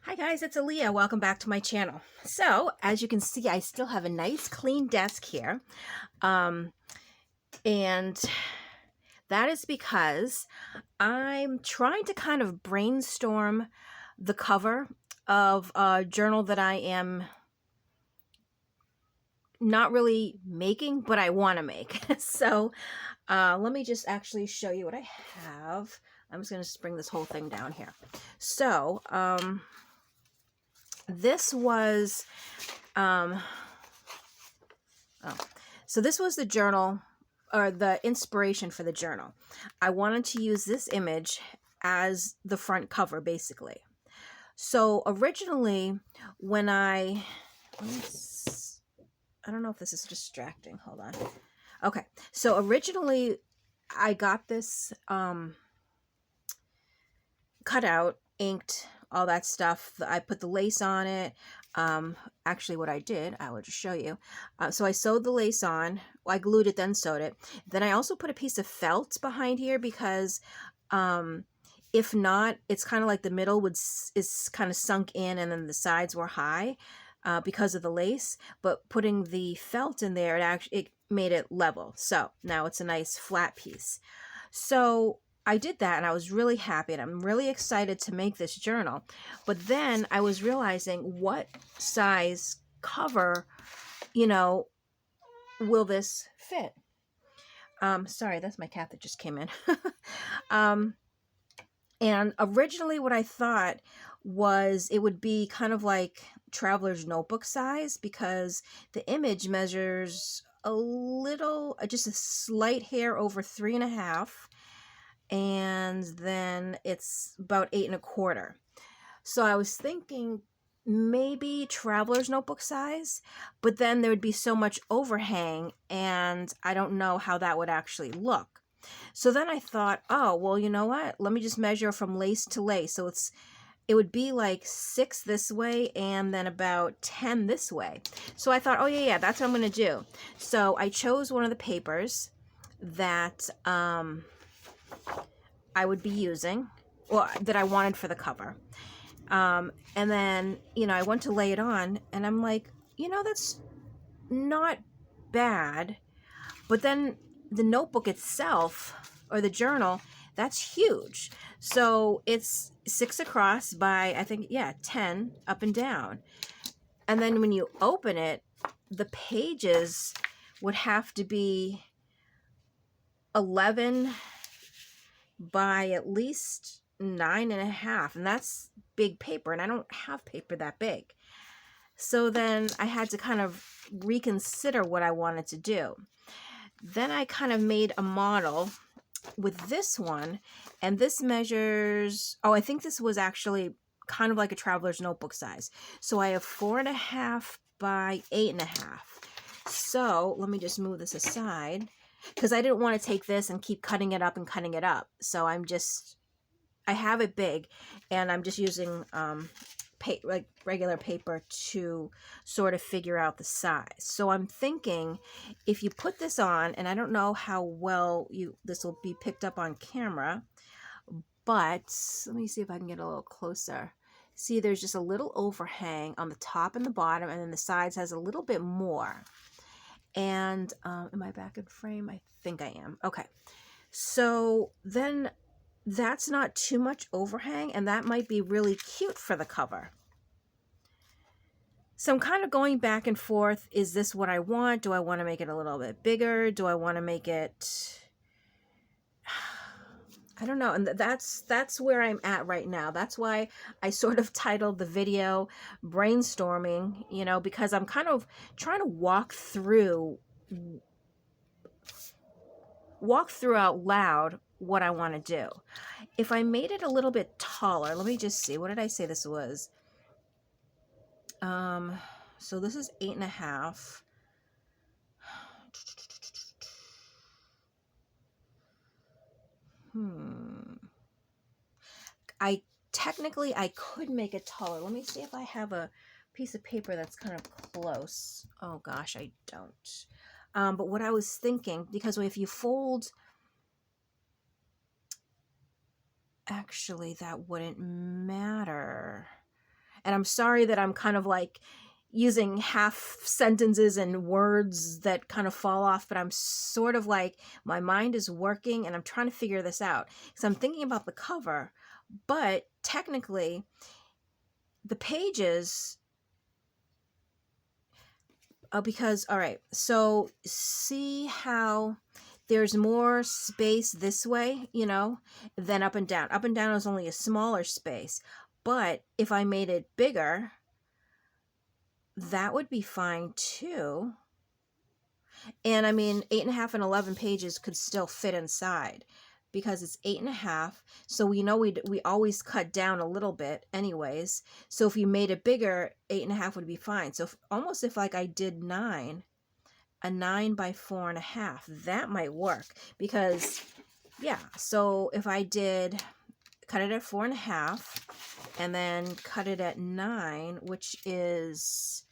Hi guys, it's Aaliyah. Welcome back to my channel. So, as you can see, I still have a nice clean desk here. And that is because I'm trying to kind of brainstorm the cover of a journal that I am not really making, but I want to make. So, let me just actually show you what I have. I'm just going to bring this whole thing down here. So, this was so this was the journal, or the inspiration for the journal. I wanted to use this image as the front cover, basically. So originally, when I don't know if this is distracting. Hold on. Okay. So originally, I got this cut out, inked, all that stuff. I put the lace on it. Actually, what I did, I will just show you. So I sewed the lace on. Well, I glued it, then sewed it. Then I also put a piece of felt behind here because if not, it's kind of like the middle is kind of sunk in and then the sides were high because of the lace. But putting the felt in there, it made it level. So now it's a nice flat piece. So I did that and I was really happy and I'm really excited to make this journal. But then I was realizing what size cover, will this fit? Sorry, that's my cat that just came in. And originally what I thought was it would be kind of like traveler's notebook size because the image measures just a slight hair over 3.5. And then it's about 8.25. So I was thinking maybe traveler's notebook size, but then there would be so much overhang and I don't know how that would actually look. So then I thought, oh, well, you know what? Let me just measure from lace to lace. So it would be like 6 this way and then about 10 this way. So I thought, oh yeah, that's what I'm going to do. So I chose one of the papers that I would be using, or that I wanted for the cover. And then, I went to lay it on and I'm like, that's not bad. But then the notebook itself, or the journal, that's huge. So it's 6 across by, I think, 10 up and down. And then when you open it, the pages would have to be 11 by at least 9.5, and that's big paper, and I don't have paper that big. So then I had to kind of reconsider what I wanted to do. Then I kind of made a model with this one, and this measures, I think this was actually kind of like a traveler's notebook size. So I have 4.5 by 8.5. So let me just move this aside because I didn't want to take this and keep cutting it up and cutting it up. So I have it big and I'm just using like regular paper to sort of figure out the size. So I'm thinking if you put this on, and I don't know how well this will be picked up on camera, but let me see if I can get a little closer. See, there's just a little overhang on the top and the bottom, and then the sides has a little bit more. And am I back in frame? I think I am. Okay. So then that's not too much overhang, and that might be really cute for the cover. So I'm kind of going back and forth. Is this what I want? Do I want to make it a little bit bigger? Do I want to make it... I don't know. And that's where I'm at right now. That's why I sort of titled the video Brainstorming, because I'm kind of trying to walk through out loud what I want to do. If I made it a little bit taller, let me just see. What did I say this was? So this is 8.5. I could make it taller. Let me see if I have a piece of paper that's kind of close. Oh gosh, I don't. But what I was thinking, because if you fold, actually that wouldn't matter. And I'm sorry that I'm kind of like using half sentences and words that kind of fall off, but I'm sort of like, my mind is working and I'm trying to figure this out. So I'm thinking about the cover, but technically the pages, because, all right, so see how there's more space this way, you know, than up and down. Up and down is only a smaller space, but if I made it bigger, that would be fine too. And I mean, 8.5 and 11 pages could still fit inside because it's 8.5. So we know we always cut down a little bit anyways. So if you made it bigger, 8.5 would be fine. So almost if like I did 9, a 9 by 4.5, that might work because yeah. So if I did cut it at 4.5 and then cut it at 9, which is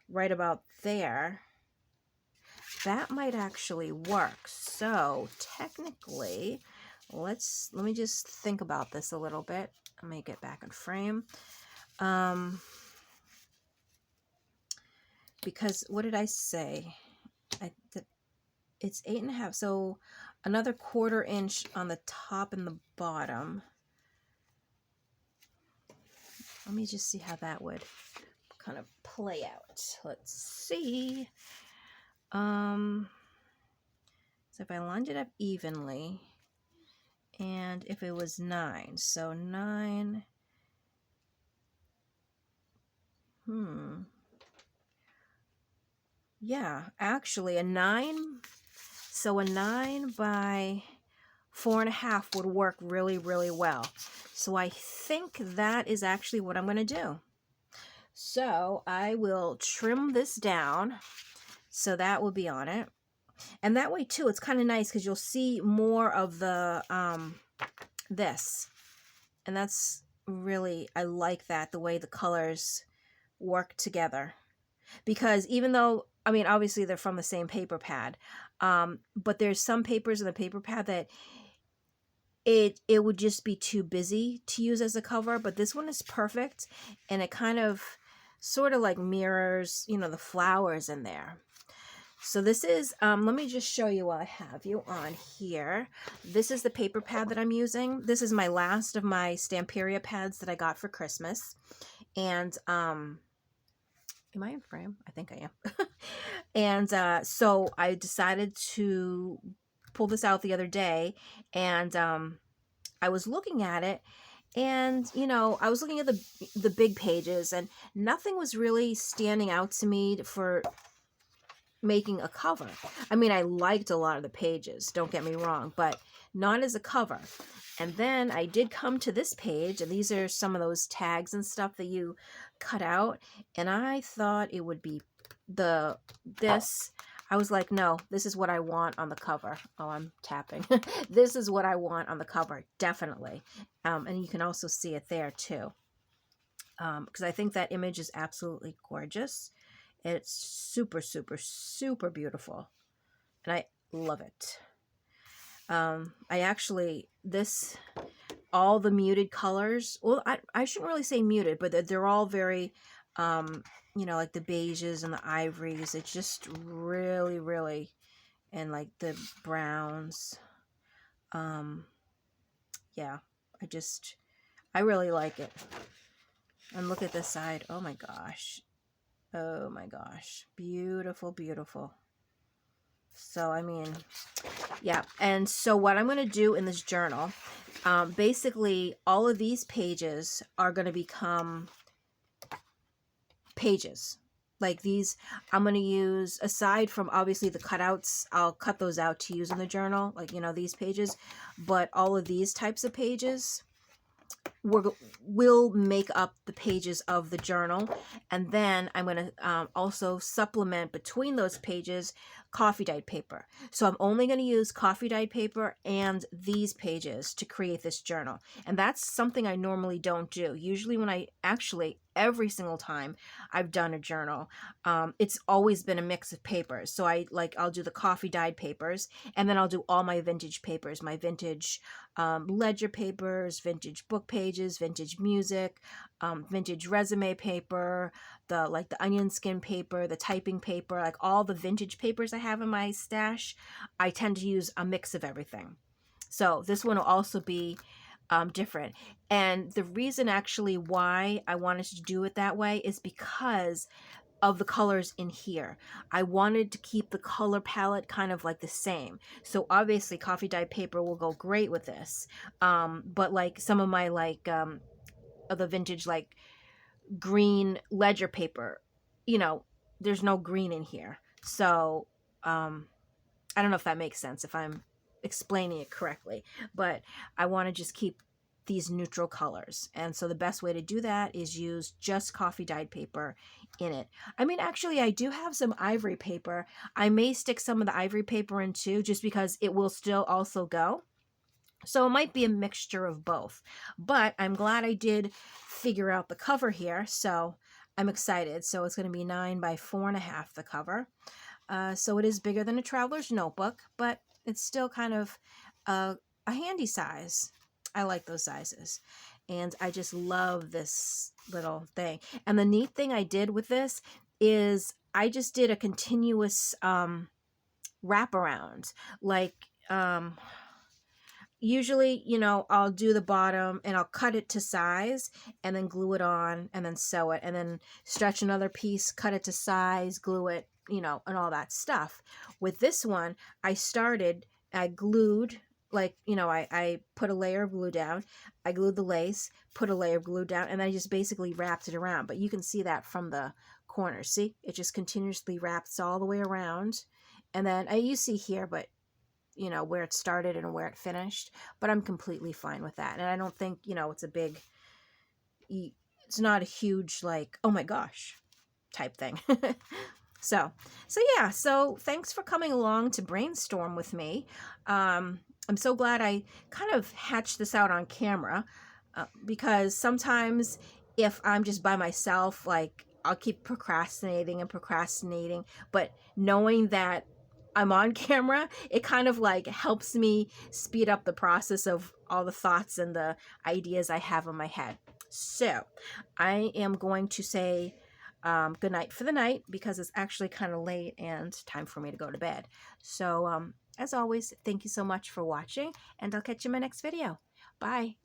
right about there, that might actually work. So technically, let me just think about this a little bit. Let me get back in frame. Because what did I say? It's 8.5, so another 1/4 inch on the top and the bottom. Let me just see how that would kind of play out. Let's see. So if I lined it up evenly, and if it was 9, so 9, yeah, actually a 9, so a 9 by 4.5 would work really, really well. So I think that is actually what I'm going to do. So I will trim this down, so that will be on it. And that way too, it's kind of nice because you'll see more of the this, and that's really, I like that, the way the colors work together. Because even though, I mean, obviously they're from the same paper pad, but there's some papers in the paper pad that it would just be too busy to use as a cover, but this one is perfect, and it kind of sort of like mirrors, you know, the flowers in there. So this is, let me just show you while I have you on here. This is the paper pad that I'm using. This is my last of my Stamperia pads that I got for Christmas. And, am I in frame? I think I am. And so I decided to pull this out the other day, and I was looking at it, and you know, I was looking at the big pages, and nothing was really standing out to me for making a cover. I mean, I liked a lot of the pages, don't get me wrong, but not as a cover. And then I did come to this page, and these are some of those tags and stuff that you cut out, and I thought it would be this. I was like, no, this is what I want on the cover. Oh, I'm tapping. This is what I want on the cover, definitely. And you can also see it there too, because I think that image is absolutely gorgeous. It's super, super, super beautiful, and I love it. I actually, all the muted colors, well, I shouldn't really say muted, but they're all very, you know, like the beiges and the ivories. It's just really, really, and like the browns. Yeah, I really like it. And look at this side. Oh my gosh. Oh my gosh. Beautiful, beautiful. So, I mean, yeah. And so what I'm going to do in this journal, basically all of these pages are going to become pages. Like these, I'm going to use, aside from obviously the cutouts, I'll cut those out to use in the journal, like, you know, these pages. But all of these types of pages will make up the pages of the journal. And then I'm going to also supplement between those pages coffee dyed paper. So I'm only going to use coffee dyed paper and these pages to create this journal. And that's something I normally don't do. Usually when every single time I've done a journal, it's always been a mix of papers. So I'll do the coffee dyed papers, and then I'll do all my vintage papers, my vintage ledger papers, vintage book pages, vintage music, vintage resume paper, the onion skin paper, the typing paper, like all the vintage papers I have in my stash. I tend to use a mix of everything. So this one will also be different. And the reason actually why I wanted to do it that way is because of the colors in here. I wanted to keep the color palette kind of like the same. So obviously coffee dyed paper will go great with this. But like some of my of the vintage like green ledger paper, you know, there's no green in here. So I don't know if that makes sense, if I'm explaining it correctly, but I want to just keep these neutral colors. And so the best way to do that is use just coffee dyed paper in it. I mean, actually, I do have some ivory paper. I may stick some of the ivory paper in too, just because it will still also go. So it might be a mixture of both. But I'm glad I did figure out the cover here. So I'm excited. So it's going to be 9 by 4.5, the cover. So it is bigger than a traveler's notebook, but it's still kind of a handy size. I like those sizes. And I just love this little thing. And the neat thing I did with this is I just did a continuous wraparound. Like, usually, you know, I'll do the bottom and I'll cut it to size and then glue it on and then sew it and then stretch another piece, cut it to size, glue it, you know, and all that stuff. With this one, I glued, like, you know, I put a layer of glue down, I glued the lace, put a layer of glue down, and then I just basically wrapped it around. But you can see that from the corners. See, it just continuously wraps all the way around. And then you see here, but you know, where it started and where it finished, but I'm completely fine with that. And I don't think, you know, it's not a huge, like, oh my gosh, type thing. So yeah, so thanks for coming along to brainstorm with me. I'm so glad I kind of hatched this out on camera, because sometimes if I'm just by myself, like, I'll keep procrastinating, but knowing that I'm on camera, it kind of like helps me speed up the process of all the thoughts and the ideas I have in my head. So I am going to say good night for the night, because it's actually kind of late and time for me to go to bed. So as always, thank you so much for watching, and I'll catch you in my next video. Bye.